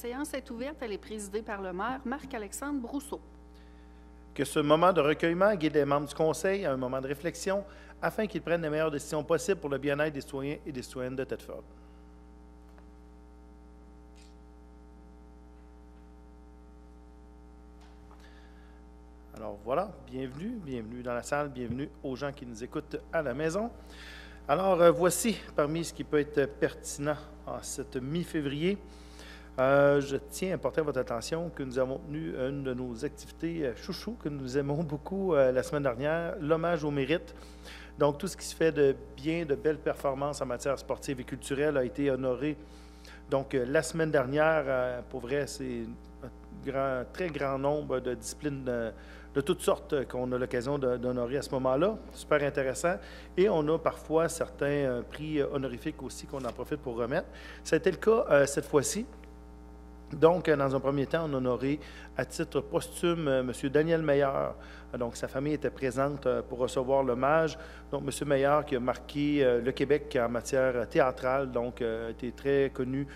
séance est ouverte. Elle est présidée par le maire Marc-Alexandre Brousseau. Que ce moment de recueillement guide les membres du Conseil à un moment de réflexion afin qu'ils prennent les meilleures décisions possibles pour le bien-être des citoyens et des citoyennes de Thetford. Alors voilà, bienvenue dans la salle, bienvenue aux gens qui nous écoutent à la maison. Alors voici parmi ce qui peut être pertinent en cette mi-février. Je tiens à porter à votre attention que nous avons tenu une de nos activités chouchou que nous aimons beaucoup la semaine dernière, l'hommage au mérite. Donc tout ce qui se fait de bien, de belles performances en matière sportive et culturelle a été honoré. Donc la semaine dernière, pour vrai, c'est un très grand nombre de disciplines de toutes sortes qu'on a l'occasion d'honorer à ce moment-là. Super intéressant. Et on a parfois certains prix honorifiques aussi qu'on en profite pour remettre. Ça a été le cas cette fois-ci. Donc, dans un premier temps, on a honoré à titre posthume M. Daniel Meilleur. Donc, sa famille était présente pour recevoir l'hommage. Donc, M. Meilleur qui a marqué le Québec en matière théâtrale, donc a été très connu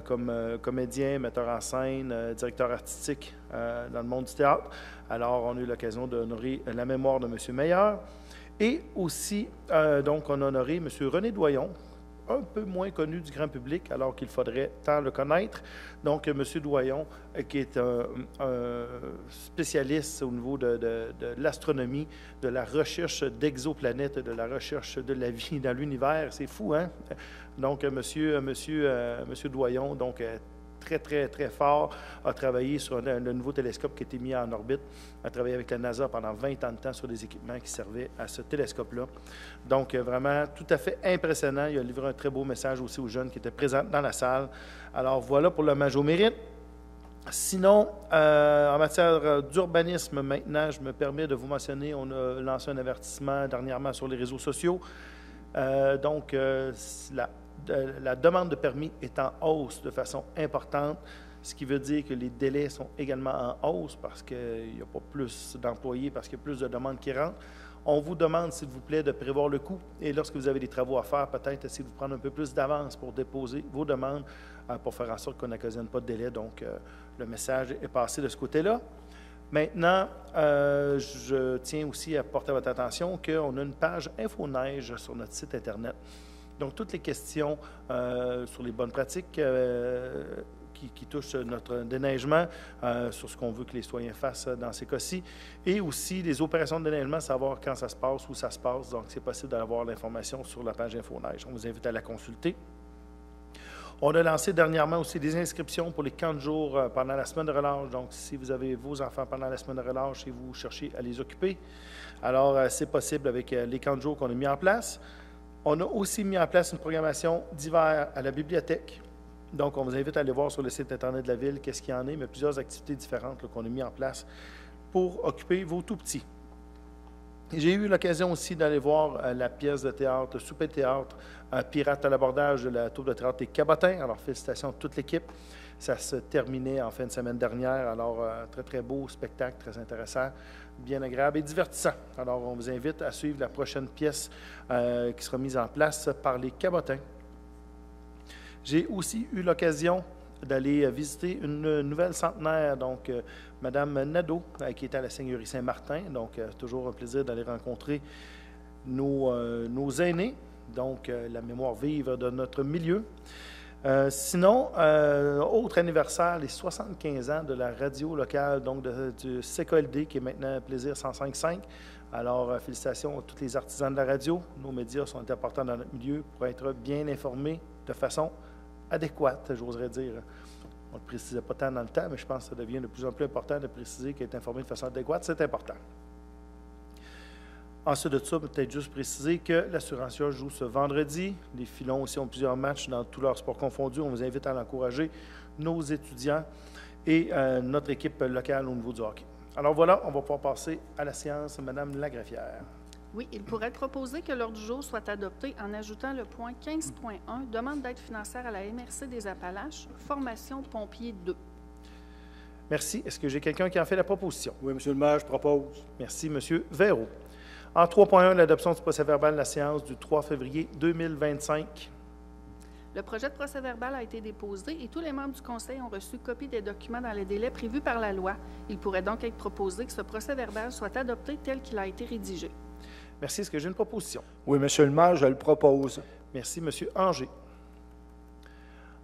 comme comédien, metteur en scène, directeur artistique dans le monde du théâtre. Alors, on a eu l'occasion d'honorer la mémoire de M. Meilleur. Et aussi, donc, on a honoré M. René Doyon, un peu moins connu du grand public, alors qu'il faudrait tant le connaître. Donc, M. Doyon, qui est un spécialiste au niveau de l'astronomie, de la recherche d'exoplanètes, de la recherche de la vie dans l'univers. C'est fou, hein? Donc, M. Doyon, donc, très, très, très fort, a travaillé sur le nouveau télescope qui a été mis en orbite, a travaillé avec la NASA pendant 20 ans de temps sur des équipements qui servaient à ce télescope-là. Donc, vraiment, tout à fait impressionnant. Il a livré un très beau message aussi aux jeunes qui étaient présents dans la salle. Alors, voilà pour l'hommage au mérite. Sinon, en matière d'urbanisme, maintenant, je me permets de vous mentionner, on a lancé un avertissement dernièrement sur les réseaux sociaux. La demande de permis est en hausse de façon importante, ce qui veut dire que les délais sont également en hausse parce qu'il n'y a pas plus d'employés, parce qu'il y a plus de demandes qui rentrent. On vous demande, s'il vous plaît, de prévoir le coût et lorsque vous avez des travaux à faire, peut-être essayez de vous prendre un peu plus d'avance pour déposer vos demandes pour faire en sorte qu'on n'occasionne pas de délai. Donc, le message est passé de ce côté-là. Maintenant, je tiens aussi à porter à votre attention qu'on a une page InfoNeige sur notre site Internet. Donc, toutes les questions sur les bonnes pratiques qui touchent notre déneigement, sur ce qu'on veut que les citoyens fassent dans ces cas-ci, et aussi les opérations de déneigement, savoir quand ça se passe, où ça se passe. Donc, c'est possible d'avoir l'information sur la page InfoNeige. On vous invite à la consulter. On a lancé dernièrement aussi des inscriptions pour les camps de jour pendant la semaine de relâche. Donc, si vous avez vos enfants pendant la semaine de relâche et vous cherchez à les occuper, alors c'est possible avec les camps de jour qu'on a mis en place. On a aussi mis en place une programmation d'hiver à la bibliothèque. Donc, on vous invite à aller voir sur le site Internet de la Ville qu'est-ce qu'il y en a, mais plusieurs activités différentes qu'on a mis en place pour occuper vos tout-petits. J'ai eu l'occasion aussi d'aller voir la pièce de théâtre, Souper de théâtre, Pirate à l'abordage de la tour de théâtre des Cabotins. Alors, félicitations à toute l'équipe. Ça se terminait en fin de semaine dernière. Alors, très, très beau spectacle, très intéressant, bien agréable et divertissant. Alors, on vous invite à suivre la prochaine pièce qui sera mise en place par les Cabotins. J'ai aussi eu l'occasion d'aller visiter une nouvelle centenaire, donc Mme Nadeau, qui est à la Seigneurie Saint-Martin. Donc, toujours un plaisir d'aller rencontrer nos aînés, donc la mémoire vive de notre milieu. Sinon, autre anniversaire, les 75 ans de la radio locale, donc du CKLD, qui est maintenant Plaisir 105.5. Alors, félicitations à tous les artisans de la radio. Nos médias sont importants dans notre milieu pour être bien informés de façon adéquate, j'oserais dire. On ne le précisait pas tant dans le temps, mais je pense que ça devient de plus en plus important de préciser qu'être informé de façon adéquate, c'est important. Ensuite de ça, peut-être juste préciser que l'Assurantia joue ce vendredi. Les Filons aussi ont plusieurs matchs dans tous leurs sports confondus. On vous invite à l'encourager, nos étudiants et notre équipe locale au niveau du hockey. Alors voilà, on va pouvoir passer à la séance. Madame Lagreffière. Oui, il pourrait être proposé que l'ordre du jour soit adopté en ajoutant le point 15.1, demande d'aide financière à la MRC des Appalaches, formation pompier 2. Merci. Est-ce que j'ai quelqu'un qui en fait la proposition? Oui, M. le maire, je propose. Merci, M. Véraud. En 3.1, l'adoption du procès-verbal de la séance du 3 février 2025. Le projet de procès-verbal a été déposé et tous les membres du Conseil ont reçu copie des documents dans les délais prévus par la loi. Il pourrait donc être proposé que ce procès-verbal soit adopté tel qu'il a été rédigé. Merci. Est-ce que j'ai une proposition? Oui, Monsieur le maire, je le propose. Merci, M. Anger.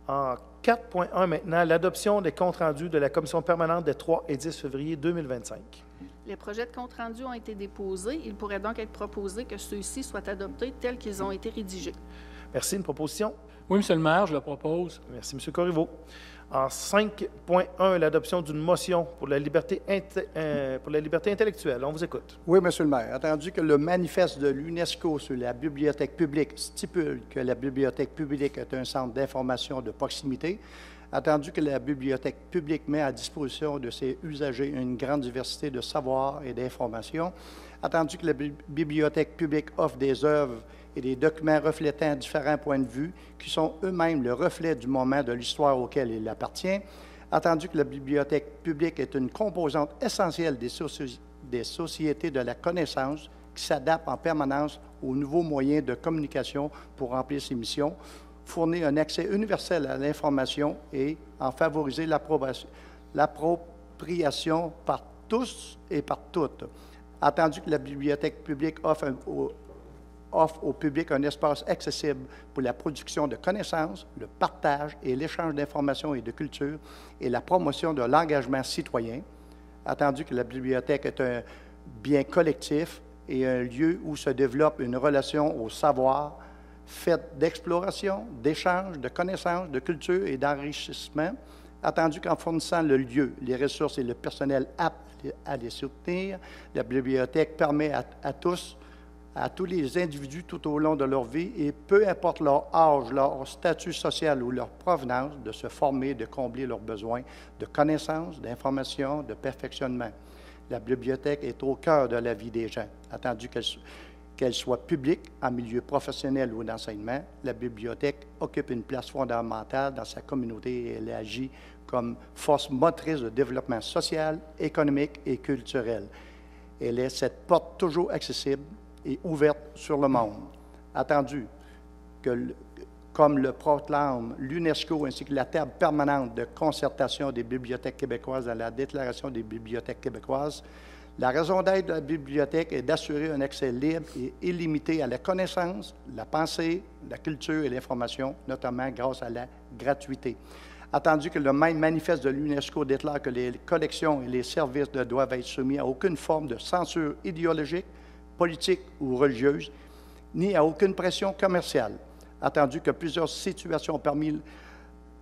En 4.1 maintenant, l'adoption des comptes rendus de la Commission permanente des 3 et 10 février 2025. Les projets de compte rendus ont été déposés. Il pourrait donc être proposé que ceux-ci soient adoptés tels qu'ils ont été rédigés. Merci. Une proposition? Oui, Monsieur le maire, je le propose. Merci, M. Corriveau. En 5.1, l'adoption d'une motion pour la liberté intellectuelle. On vous écoute. Oui, Monsieur le maire. Attendu que le manifeste de l'UNESCO sur la bibliothèque publique stipule que la bibliothèque publique est un centre d'information de proximité, attendu que la bibliothèque publique met à disposition de ses usagers une grande diversité de savoirs et d'informations, attendu que la bibliothèque publique offre des œuvres et des documents reflétant différents points de vue qui sont eux-mêmes le reflet du moment de l'histoire auquel il appartient, attendu que la bibliothèque publique est une composante essentielle des sociétés de la connaissance qui s'adaptent en permanence aux nouveaux moyens de communication pour remplir ses missions, fournir un accès universel à l'information et en favoriser l'appropriation par tous et par toutes, attendu que la bibliothèque publique offre au public un espace accessible pour la production de connaissances, le partage et l'échange d'informations et de culture et la promotion de l'engagement citoyen, attendu que la bibliothèque est un bien collectif et un lieu où se développe une relation au savoir faite d'exploration, d'échange, de connaissances, de culture et d'enrichissement, attendu qu'en fournissant le lieu, les ressources et le personnel aptes à les soutenir, la bibliothèque permet à tous les individus tout au long de leur vie et peu importe leur âge, leur statut social ou leur provenance, de se former, de combler leurs besoins de connaissances, d'informations, de perfectionnement. La bibliothèque est au cœur de la vie des gens, attendu qu'elle soit publique, en milieu professionnel ou d'enseignement. La bibliothèque occupe une place fondamentale dans sa communauté et elle agit comme force motrice de développement social, économique et culturel. Elle est cette porte toujours accessible et ouverte sur le monde. Attendu que, comme le proclame l'UNESCO ainsi que la table permanente de concertation des bibliothèques québécoises dans la Déclaration des bibliothèques québécoises, la raison d'être de la bibliothèque est d'assurer un accès libre et illimité à la connaissance, la pensée, la culture et l'information, notamment grâce à la gratuité. Attendu que le même manifeste de l'UNESCO déclare que les collections et les services ne doivent être soumis à aucune forme de censure idéologique, politique ou religieuse, ni à aucune pression commerciale, attendu que plusieurs situations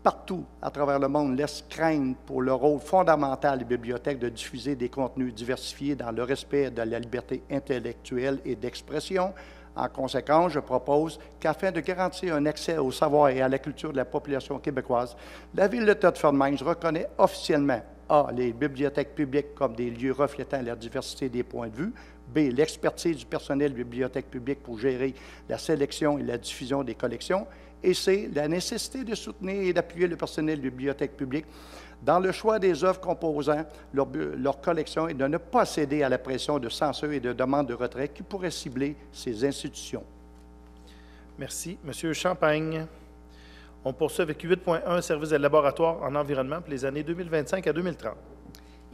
partout à travers le monde laissent craindre pour le rôle fondamental des bibliothèques de diffuser des contenus diversifiés dans le respect de la liberté intellectuelle et d'expression. En conséquence, je propose qu'afin de garantir un accès au savoir et à la culture de la population québécoise, la Ville de Thetford-Mines reconnaît officiellement A. les bibliothèques publiques comme des lieux reflétant la diversité des points de vue, B. l'expertise du personnel de bibliothèque publique pour gérer la sélection et la diffusion des collections, et C. la nécessité de soutenir et d'appuyer le personnel de bibliothèque publique dans le choix des œuvres composant leur collection et de ne pas céder à la pression de censure et de demande de retrait qui pourrait cibler ces institutions. Merci. Monsieur Champagne. On poursuit avec 8.1, service de laboratoire en environnement pour les années 2025 à 2030.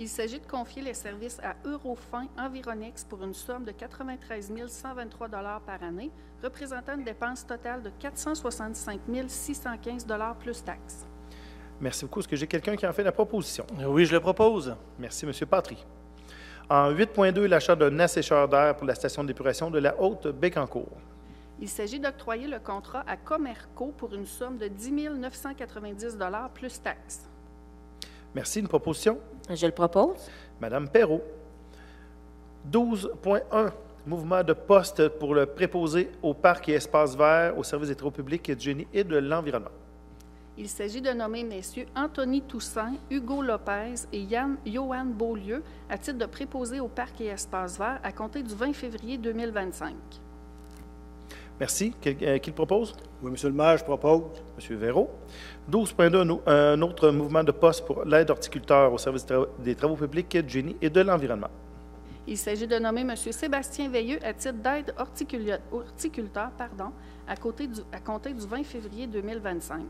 Il s'agit de confier les services à Eurofin Environex pour une somme de 93 123 par année, représentant une dépense totale de 465 615 plus taxes. Merci beaucoup. Est-ce que j'ai quelqu'un qui en fait la proposition? Oui, je le propose. Merci, M. Patry. En 8.2, l'achat d'un assécheur d'air pour la station d'épuration de la Haute-Bécancour. Il s'agit d'octroyer le contrat à Comerco pour une somme de 10 990 plus taxes. Merci. Une proposition? Je le propose. Madame Perrault. 12.1, mouvement de poste pour le préposé au parc et espaces verts au service des travaux publics et du génie et de l'environnement. Il s'agit de nommer messieurs Anthony Toussaint, Hugo Lopez et Johan Beaulieu à titre de préposé au parc et espaces verts à compter du 20 février 2025. Merci. Qui le propose? Oui, Monsieur le maire, je propose. Monsieur Véraud. 12.2, un autre mouvement de poste pour l'aide horticulteur au service des travaux publics, du génie et de l'environnement. Il s'agit de nommer M. Sébastien Veilleux à titre d'aide horticulteur à compter du 20 février 2025.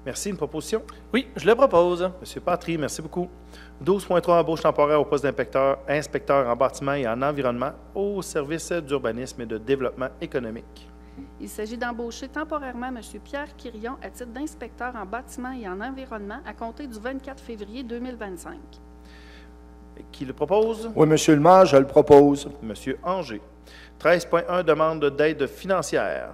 Merci. Une proposition? Oui, je le propose. M. Patry, merci beaucoup. 12.3, embauche temporaire au poste inspecteur en bâtiment et en environnement au service d'urbanisme et de développement économique. Il s'agit d'embaucher temporairement M. Pierre Quirion à titre d'inspecteur en bâtiment et en environnement à compter du 24 février 2025. Qui le propose? Oui, Monsieur le maire, je le propose. M. Anger. 13.1, demande d'aide financière.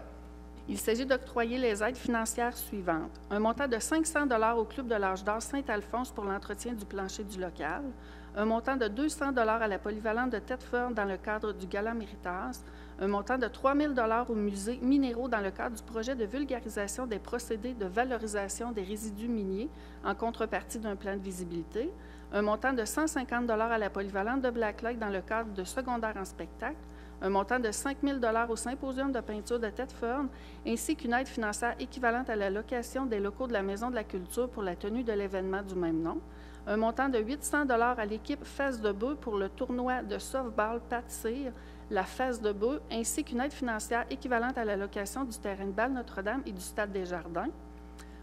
Il s'agit d'octroyer les aides financières suivantes. Un montant de 500 $ au Club de l'Âge d'Or Saint-Alphonse pour l'entretien du plancher du local. Un montant de 200 $ à la polyvalente de Thetford dans le cadre du Gala Méritas. Un montant de 3 000 $ au musée Minéraux dans le cadre du projet de vulgarisation des procédés de valorisation des résidus miniers en contrepartie d'un plan de visibilité. Un montant de 150 $ à la polyvalente de Black Lake dans le cadre de secondaire en spectacle. Un montant de 5 000 $ au symposium de peinture de Thetford, ainsi qu'une aide financière équivalente à la location des locaux de la Maison de la Culture pour la tenue de l'événement du même nom. Un montant de 800 $ à l'équipe Fesse de Bœuf pour le tournoi de softball Pat-Cyr, la Fesse de Bœuf, ainsi qu'une aide financière équivalente à la location du terrain de balle Notre-Dame et du Stade des Jardins.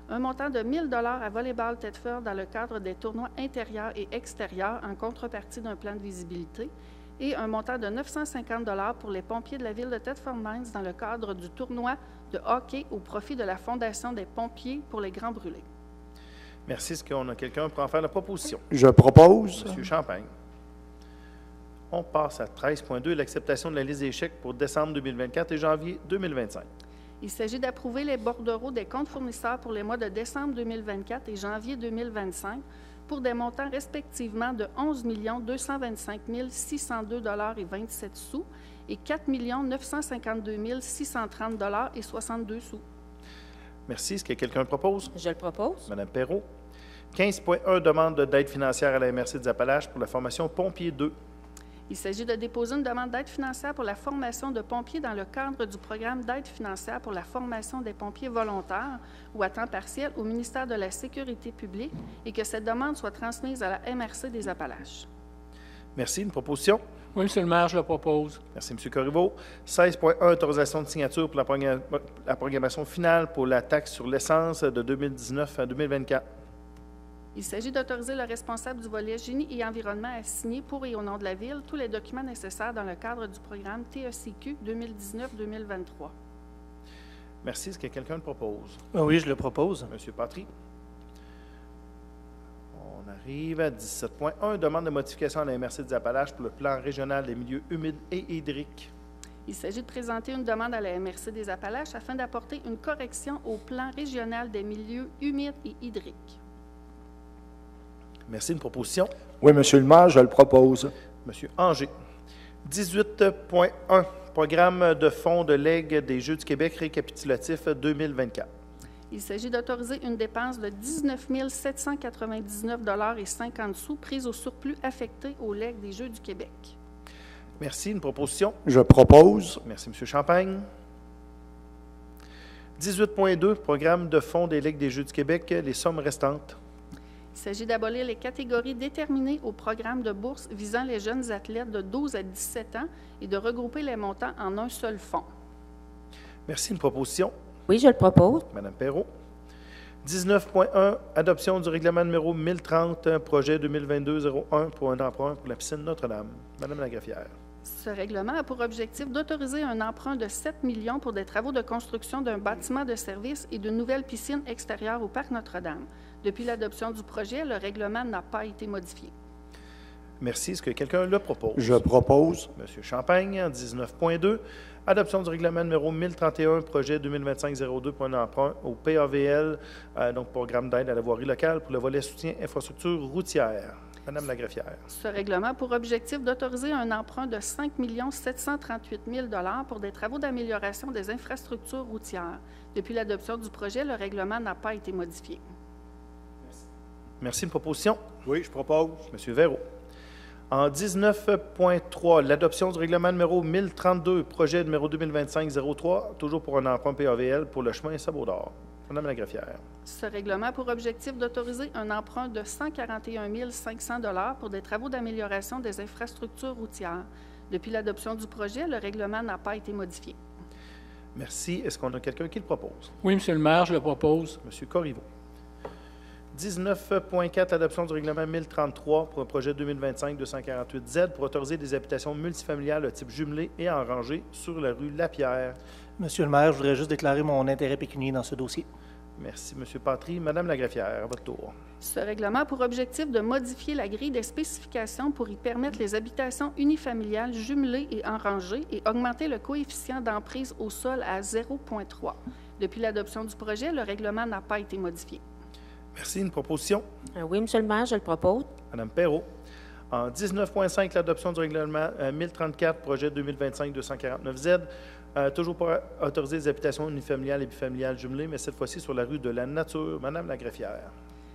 Un montant de 1 000 $ à Volleyball Thetford dans le cadre des tournois intérieurs et extérieurs en contrepartie d'un plan de visibilité. Et un montant de 950 $ pour les pompiers de la ville de Thetford Mines dans le cadre du tournoi de hockey au profit de la Fondation des pompiers pour les Grands Brûlés. Merci. Est-ce qu'on a quelqu'un pour en faire la proposition? Je propose. M. Champagne. On passe à 13.2, l'acceptation de la liste des chèques pour décembre 2024 et janvier 2025. Il s'agit d'approuver les bordereaux des comptes fournisseurs pour les mois de décembre 2024 et janvier 2025 pour des montants respectivement de 11 225 602,27 $ et 4 952 630,62 $. Merci. Est-ce que quelqu'un le propose? Je le propose. Mme Perrault. 15.1, demande d'aide financière à la MRC des Appalaches pour la formation Pompier 2. Il s'agit de déposer une demande d'aide financière pour la formation de pompiers dans le cadre du programme d'aide financière pour la formation des pompiers volontaires ou à temps partiel au ministère de la Sécurité publique et que cette demande soit transmise à la MRC des Appalaches. Merci. Une proposition? Oui, Monsieur le maire, je le propose. Merci, M. Corriveau. 16.1, autorisation de signature pour la programmation finale pour la taxe sur l'essence de 2019 à 2024. Il s'agit d'autoriser le responsable du volet Génie et Environnement à signer pour et au nom de la Ville tous les documents nécessaires dans le cadre du programme TECQ 2019-2023. Merci. Est-ce que quelqu'un le propose? Oui, je le propose. M. Patry. On arrive à 17.1, demande de modification à la MRC des Appalaches pour le plan régional des milieux humides et hydriques. Il s'agit de présenter une demande à la MRC des Appalaches afin d'apporter une correction au plan régional des milieux humides et hydriques. Merci. Une proposition? Oui, Monsieur le maire, je le propose. M. Anger. 18.1, programme de fonds de legs des Jeux du Québec récapitulatif 2024. Il s'agit d'autoriser une dépense de 19 799,50 $ prise au surplus affecté aux legs des Jeux du Québec. Merci. Une proposition? Je propose. Merci, M. Champagne. 18.2, programme de fonds des legs des Jeux du Québec, les sommes restantes. Il s'agit d'abolir les catégories déterminées au programme de bourse visant les jeunes athlètes de 12 à 17 ans et de regrouper les montants en un seul fonds. Merci. Une proposition? Oui, je le propose. Mme Perrault. 19.1, adoption du règlement numéro 1030, projet 2022-01 pour un emprunt pour la piscine Notre-Dame. Mme Lagreffière. Ce règlement a pour objectif d'autoriser un emprunt de 7 millions pour des travaux de construction d'un bâtiment de service et d'une nouvelle piscine extérieure au Parc Notre-Dame. Depuis l'adoption du projet, le règlement n'a pas été modifié. Merci. Est-ce que quelqu'un le propose? Je propose. M. Champagne, 19.2, adoption du règlement numéro 1031, projet 2025-02 pour un emprunt au PAVL, donc programme d'aide à la voirie locale pour le volet soutien infrastructure routière. Mme Lagreffière. Ce règlement a pour objectif d'autoriser un emprunt de 5 738 000 $ pour des travaux d'amélioration des infrastructures routières. Depuis l'adoption du projet, le règlement n'a pas été modifié. Merci. Une proposition? Oui, je propose. M. Véraud. En 19.3, l'adoption du règlement numéro 1032, projet numéro 2025-03, toujours pour un emprunt PAVL pour le chemin Sabot-d'Or. Madame la greffière. Ce règlement a pour objectif d'autoriser un emprunt de 141 500 $ pour des travaux d'amélioration des infrastructures routières. Depuis l'adoption du projet, le règlement n'a pas été modifié. Merci. Est-ce qu'on a quelqu'un qui le propose? Oui, Monsieur le maire, je le propose. Monsieur Corriveau. 19.4, l'adoption du règlement 1033 pour un projet 2025-248Z pour autoriser des habitations multifamiliales de type jumelé et en rangée sur la rue Lapierre. Monsieur le maire, je voudrais juste déclarer mon intérêt pécuniaire dans ce dossier. Merci, Monsieur Patry. Madame la greffière, à votre tour. Ce règlement a pour objectif de modifier la grille des spécifications pour y permettre les habitations unifamiliales jumelées et en rangée et augmenter le coefficient d'emprise au sol à 0,3. Depuis l'adoption du projet, le règlement n'a pas été modifié. Merci. Une proposition? Oui, Monsieur le maire, je le propose. Madame Perrault. En 19.5, l'adoption du règlement 1034, projet 2025-249Z, toujours pour autoriser les habitations unifamiliales et bifamiliales jumelées, mais cette fois-ci sur la rue de la Nature. Madame la greffière.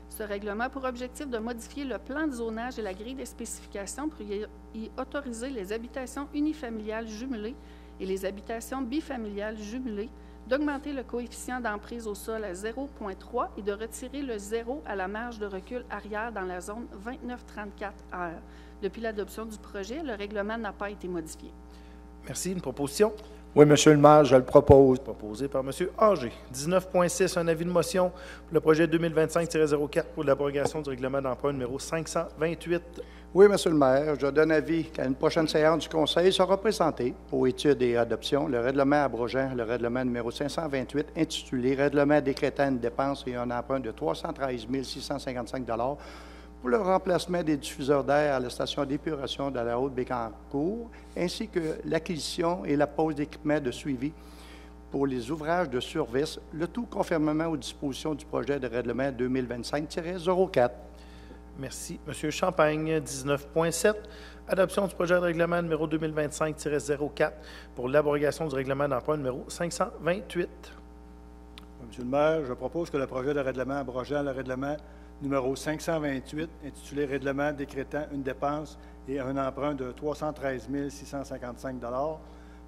Ce règlement a pour objectif de modifier le plan de zonage et la grille des spécifications pour y autoriser les habitations unifamiliales jumelées et les habitations bifamiliales jumelées, d'augmenter le coefficient d'emprise au sol à 0,3 et de retirer le 0 à la marge de recul arrière dans la zone 2934R. Depuis l'adoption du projet, le règlement n'a pas été modifié. Merci. Une proposition? Oui, Monsieur le maire, je le propose. Proposé par M. Anger. 19.6, un avis de motion pour le projet 2025-04 pour l'abrogation du règlement d'emprunt numéro 528. Oui, Monsieur le maire, je donne avis qu'à une prochaine séance du Conseil sera présenté pour étude et adoption le règlement abrogeant le règlement numéro 528 intitulé « Règlement décrétant une dépense et un emprunt de 313 655 $ pour le remplacement des diffuseurs d'air à la station d'épuration de la Haute-Bécancour, ainsi que l'acquisition et la pose d'équipements de suivi pour les ouvrages de service, le tout conformément aux dispositions du projet de règlement 2025-04. Merci. Monsieur Champagne, 19.7, adoption du projet de règlement numéro 2025-04 pour l'abrogation du règlement d'emprunt numéro 528. Monsieur le maire, je propose que le projet de règlement abrogeant le règlement numéro 528, intitulé « Règlement décrétant une dépense et un emprunt de 313 655 $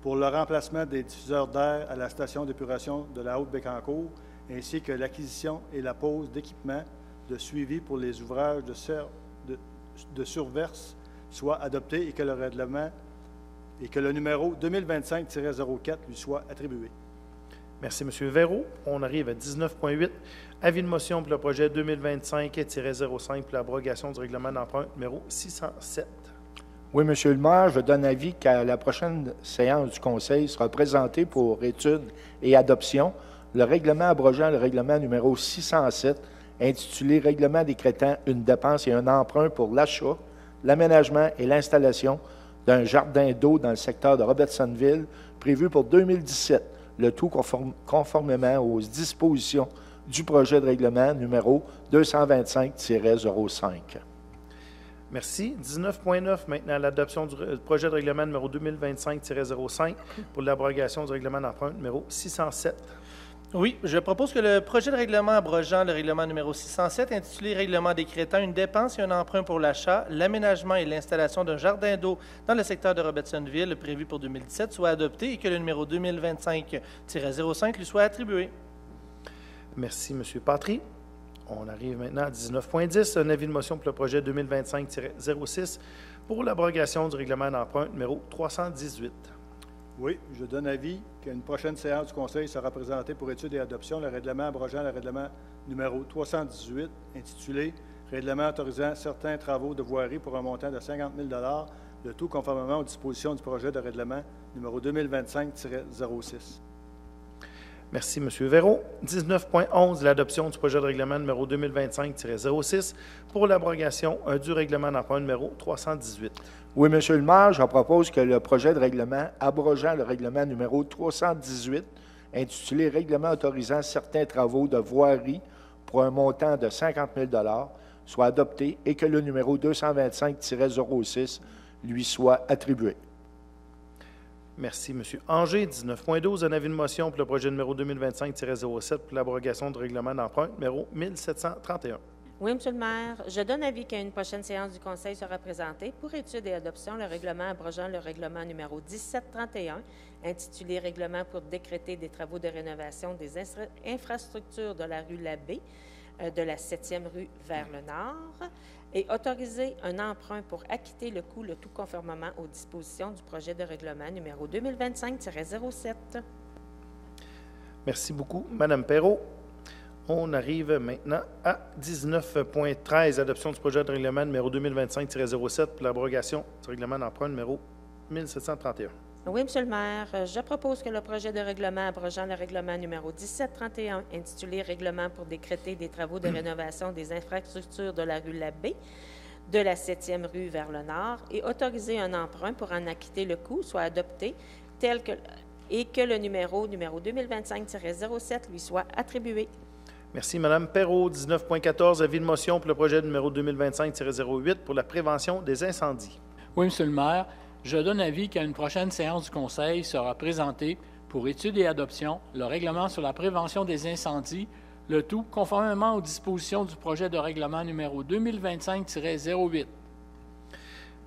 pour le remplacement des diffuseurs d'air à la station d'épuration de la Haute-Bécancour, ainsi que l'acquisition et la pose d'équipements de suivi pour les ouvrages de surverse soit adopté et que le règlement et que le numéro 2025-04 lui soit attribué. Merci, M. Verreau. On arrive à 19.8. Avis de motion pour le projet 2025-05 pour l'abrogation du règlement d'emprunt numéro 607. Oui, Monsieur le maire, je donne avis qu'à la prochaine séance du Conseil sera présenté pour étude et adoption le règlement abrogeant le règlement numéro 607 intitulé « Règlement décrétant une dépense et un emprunt pour l'achat, l'aménagement et l'installation d'un jardin d'eau dans le secteur de Robertsonville prévu pour 2017, le tout conformément aux dispositions du projet de règlement numéro 225-05. Merci. 19.9, maintenant, l'adoption du projet de règlement numéro 2025-05 pour l'abrogation du règlement d'emprunt numéro 607. Oui, je propose que le projet de règlement abrogeant le règlement numéro 607, intitulé « Règlement décrétant une dépense et un emprunt pour l'achat, l'aménagement et l'installation d'un jardin d'eau dans le secteur de Robertsonville prévu pour 2017 soit adopté et que le numéro 2025-05 lui soit attribué. » Merci, M. Patry. On arrive maintenant à 19.10, un avis de motion pour le projet 2025-06 pour l'abrogation du règlement d'emprunt numéro 318. Oui, je donne avis qu'à une prochaine séance du Conseil sera présentée pour étude et adoption le règlement abrogeant le règlement numéro 318 intitulé « Règlement autorisant certains travaux de voirie pour un montant de 50 000 $, le tout conformément aux dispositions du projet de règlement numéro 2025-06. » Merci, M. Verreau. 19.11, l'adoption du projet de règlement numéro 2025-06 pour l'abrogation du règlement d'emprunt numéro 318. Oui, Monsieur le maire, je propose que le projet de règlement abrogeant le règlement numéro 318, intitulé « Règlement autorisant certains travaux de voirie pour un montant de 50 000 $, soit adopté et que le numéro 225-06 lui soit attribué. Merci, M. Anger. 19.12, un avis de motion pour le projet numéro 2025-07 pour l'abrogation du règlement d'emprunt numéro 1731. Oui, M. le maire. Je donne avis qu'à une prochaine séance du Conseil sera présentée pour étude et adoption le règlement abrogeant le règlement numéro 1731, intitulé « Règlement pour décréter des travaux de rénovation des infrastructures de la rue Labbé, de la 7e rue vers le nord, et autoriser un emprunt pour acquitter le coût, le tout conformément aux dispositions du projet de règlement numéro 2025-07. » Merci beaucoup, Mme Perrault. On arrive maintenant à 19.13, adoption du projet de règlement numéro 2025-07 pour l'abrogation du règlement d'emprunt numéro 1731. Oui, M. le maire. Je propose que le projet de règlement abrogeant le règlement numéro 1731, intitulé « Règlement pour décréter des travaux de rénovation des infrastructures de la rue Labbé, de la 7e rue vers le nord, et autoriser un emprunt pour en acquitter le coût, soit adopté, et que le numéro 2025-07 lui soit attribué. Merci, Mme Perrault. 19.14, avis de motion pour le projet numéro 2025-08 pour la prévention des incendies. Oui, M. le maire. Je donne avis qu'à une prochaine séance du Conseil sera présenté pour étude et adoption le règlement sur la prévention des incendies, le tout conformément aux dispositions du projet de règlement numéro 2025-08.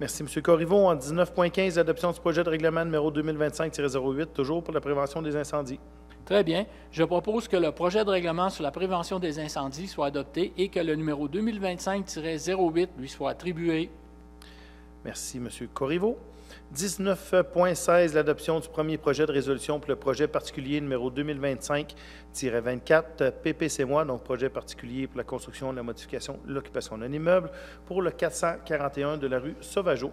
Merci, M. Corriveau. En 19.15, adoption du projet de règlement numéro 2025-08, toujours pour la prévention des incendies. Très bien. Je propose que le projet de règlement sur la prévention des incendies soit adopté et que le numéro 2025-08 lui soit attribué. Merci, M. Corriveau. 19.16, l'adoption du premier projet de résolution pour le projet particulier numéro 2025-24, PPC-moi, donc projet particulier pour la construction, la modification, l'occupation d'un immeuble, pour le 441 de la rue Sauvageau.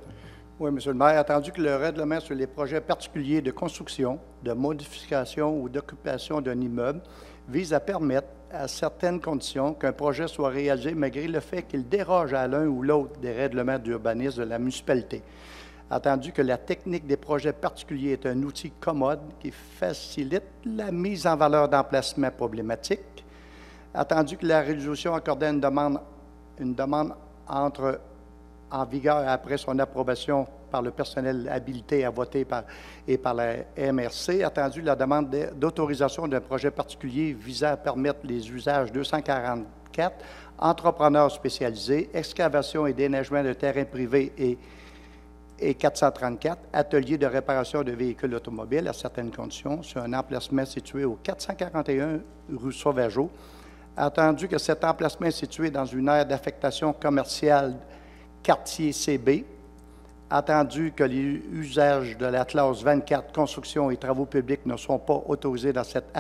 Oui, M. le maire, attendu que le règlement sur les projets particuliers de construction, de modification ou d'occupation d'un immeuble vise à permettre, à certaines conditions, qu'un projet soit réalisé malgré le fait qu'il déroge à l'un ou l'autre des règlements d'urbanisme de la municipalité. Attendu que la technique des projets particuliers est un outil commode qui facilite la mise en valeur d'emplacements problématiques. Attendu que la résolution accordait une demande entre en vigueur après son approbation par le personnel habilité à voter par la MRC, attendu la demande d'autorisation d'un projet particulier visant à permettre les usages 244, entrepreneurs spécialisés, excavation et déneigement de terrains privés et 434, atelier de réparation de véhicules automobiles à certaines conditions, sur un emplacement situé au 441 rue Sauvageau. Attendu que cet emplacement est situé dans une aire d'affectation commerciale quartier CB, attendu que les usages de la classe 24, construction et travaux publics, ne sont pas autorisés dans cette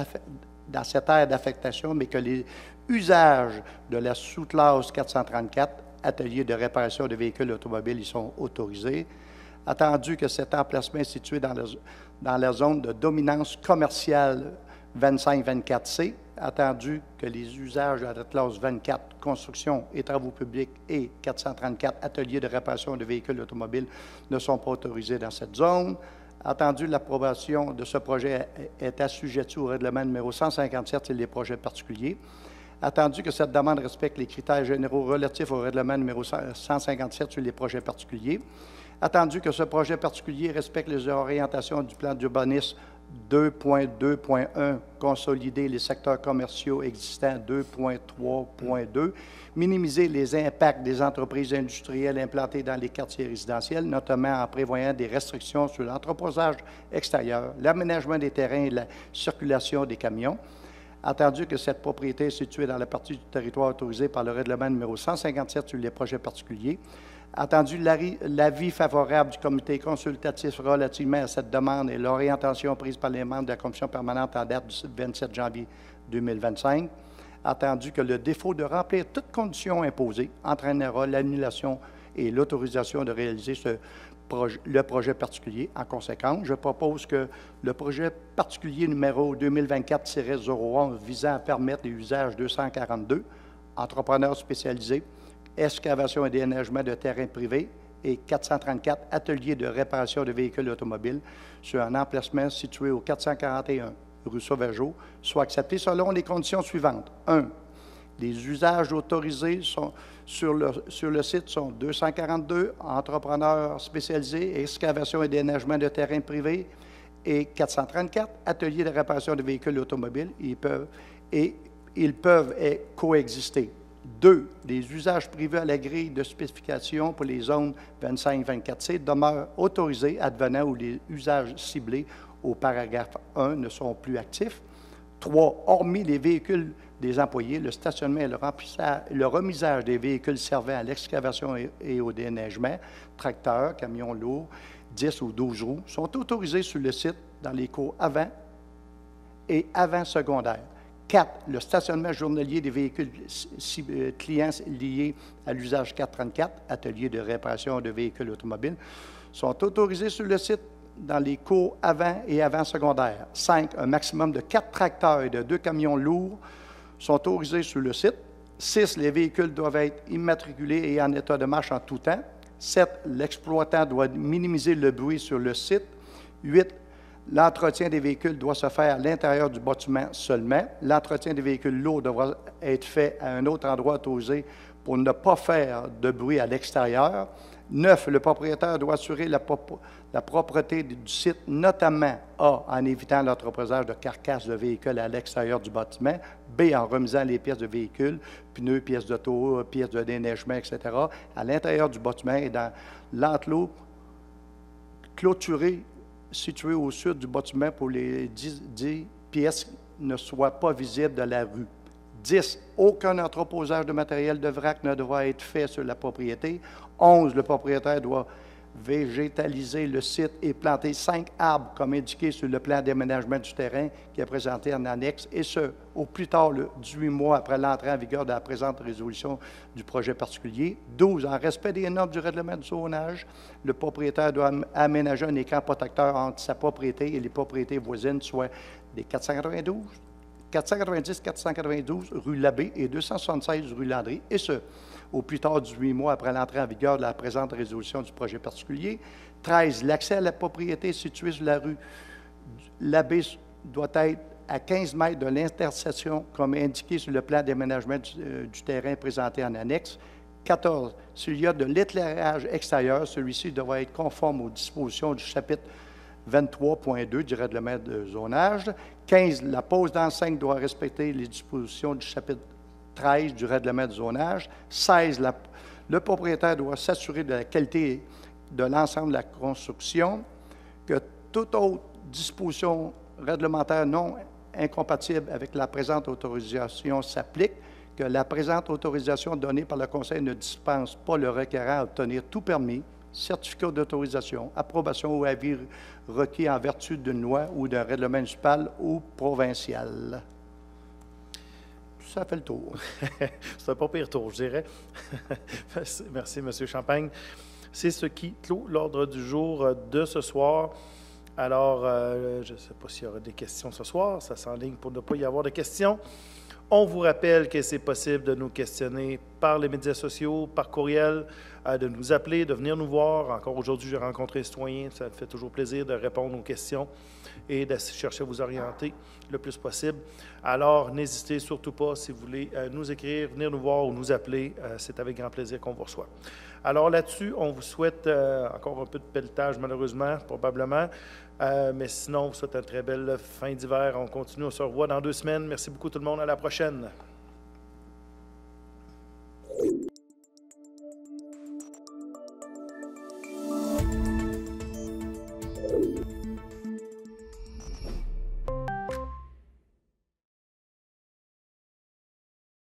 aire d'affectation, mais que les usages de la sous-classe 434, atelier de réparation de véhicules automobiles, y sont autorisés. Attendu que cet emplacement est situé dans la zone de dominance commerciale 25-24C, attendu que les usages de la classe 24, construction et travaux publics, et 434, ateliers de réparation de véhicules automobiles, ne sont pas autorisés dans cette zone. Attendu l'approbation de ce projet est assujettie au règlement numéro 157 sur les projets particuliers. Attendu que cette demande respecte les critères généraux relatifs au règlement numéro 157 sur les projets particuliers. Attendu que ce projet particulier respecte les orientations du plan d'urbanisme 2.2.1, consolider les secteurs commerciaux existants 2.3.2, minimiser les impacts des entreprises industrielles implantées dans les quartiers résidentiels, notamment en prévoyant des restrictions sur l'entreposage extérieur, l'aménagement des terrains et la circulation des camions. Attendu que cette propriété est située dans la partie du territoire autorisée par le règlement numéro 157 sur les projets particuliers. Attendu l'avis favorable du comité consultatif relativement à cette demande et l'orientation prise par les membres de la commission permanente en date du 27 janvier 2025. Attendu que le défaut de remplir toutes conditions imposées entraînera l'annulation et l'autorisation de réaliser le projet particulier. En conséquence, je propose que le projet particulier numéro 2024-01 visant à permettre les usages 242, entrepreneurs spécialisés, excavation et déneigement de terrains privés, et 434, ateliers de réparation de véhicules automobiles, sur un emplacement situé au 441 rue Sauvageau, soit accepté selon les conditions suivantes. 1. Les usages autorisés sur le site sont 242, entrepreneurs spécialisés, excavation et déneigement de terrains privés, et 434, ateliers de réparation de véhicules automobiles. Ils peuvent coexister. 2. Les usages privés à la grille de spécification pour les zones 25-24C demeurent autorisés advenant où les usages ciblés au paragraphe 1 ne sont plus actifs. 3. Hormis les véhicules des employés, le stationnement et le remisage des véhicules servant à l'excavation et au déneigement, tracteurs, camions lourds, 10 ou 12 roues, sont autorisés sur le site dans les cours avant et avant secondaires. 4. Le stationnement journalier des véhicules clients liés à l'usage 434, atelier de réparation de véhicules automobiles, sont autorisés sur le site dans les cours avant et avant secondaires. 5. Un maximum de 4 tracteurs et de 2 camions lourds sont autorisés sur le site. 6. Les véhicules doivent être immatriculés et en état de marche en tout temps. 7. L'exploitant doit minimiser le bruit sur le site. 8. L'entretien des véhicules doit se faire à l'intérieur du bâtiment seulement. L'entretien des véhicules lourds devra être fait à un autre endroit autorisé pour ne pas faire de bruit à l'extérieur. 9. Le propriétaire doit assurer la propreté du site, notamment A, en évitant l'entreposage de carcasses de véhicules à l'extérieur du bâtiment, B, en remisant les pièces de véhicules, pneus, pièces d'auto, pièces de déneigement, etc., à l'intérieur du bâtiment et dans l'enclos clôturé situé au sud du bâtiment pour les 10 pièces ne soient pas visibles de la rue. 10. Aucun entreposage de matériel de vrac ne devra être fait sur la propriété. 11. Le propriétaire doit végétaliser le site et planter 5 arbres comme indiqué sur le plan d'aménagement du terrain qui est présenté en annexe, et ce, au plus tard le 18 mois après l'entrée en vigueur de la présente résolution du projet particulier. 12. En respect des normes du règlement du zonage, le propriétaire doit aménager un écran protecteur entre sa propriété et les propriétés voisines, soit des 490-492 rue Labbé et 276 rue Landry, et ce, au plus tard 18 mois après l'entrée en vigueur de la présente résolution du projet particulier. 13. L'accès à la propriété située sur la rue Labbé doit être à 15 mètres de l'intersection, comme indiqué sur le plan d'aménagement du terrain présenté en annexe. 14. S'il y a de l'éclairage extérieur, celui-ci devra être conforme aux dispositions du chapitre 23.2 du règlement de zonage. 15. La pose d'enseigne doit respecter les dispositions du chapitre 13 du règlement de zonage. 16. Le propriétaire doit s'assurer de la qualité de l'ensemble de la construction, que toute autre disposition réglementaire non incompatible avec la présente autorisation s'applique, que la présente autorisation donnée par le Conseil ne dispense pas le requérant à obtenir tout permis, certificat d'autorisation, approbation ou avis requis en vertu d'une loi ou d'un règlement municipal ou provincial. Ça fait le tour. C'est un pas pire tour, je dirais. Merci, M. Champagne. C'est ce qui clôt l'ordre du jour de ce soir. Alors, je ne sais pas s'il y aura des questions ce soir. Ça s'enligne pour ne pas y avoir de questions. On vous rappelle que c'est possible de nous questionner par les médias sociaux, par courriel, de nous appeler, de venir nous voir. Encore aujourd'hui, j'ai rencontré un citoyen. Ça me fait toujours plaisir de répondre aux questions et de chercher à vous orienter le plus possible. Alors, n'hésitez surtout pas, si vous voulez nous écrire, venir nous voir ou nous appeler. C'est avec grand plaisir qu'on vous reçoit. Alors là-dessus, on vous souhaite encore un peu de pelletage, malheureusement, probablement. Mais sinon, on vous souhaite une très belle fin d'hiver. On continue, on se revoit dans 2 semaines. Merci beaucoup tout le monde. À la prochaine.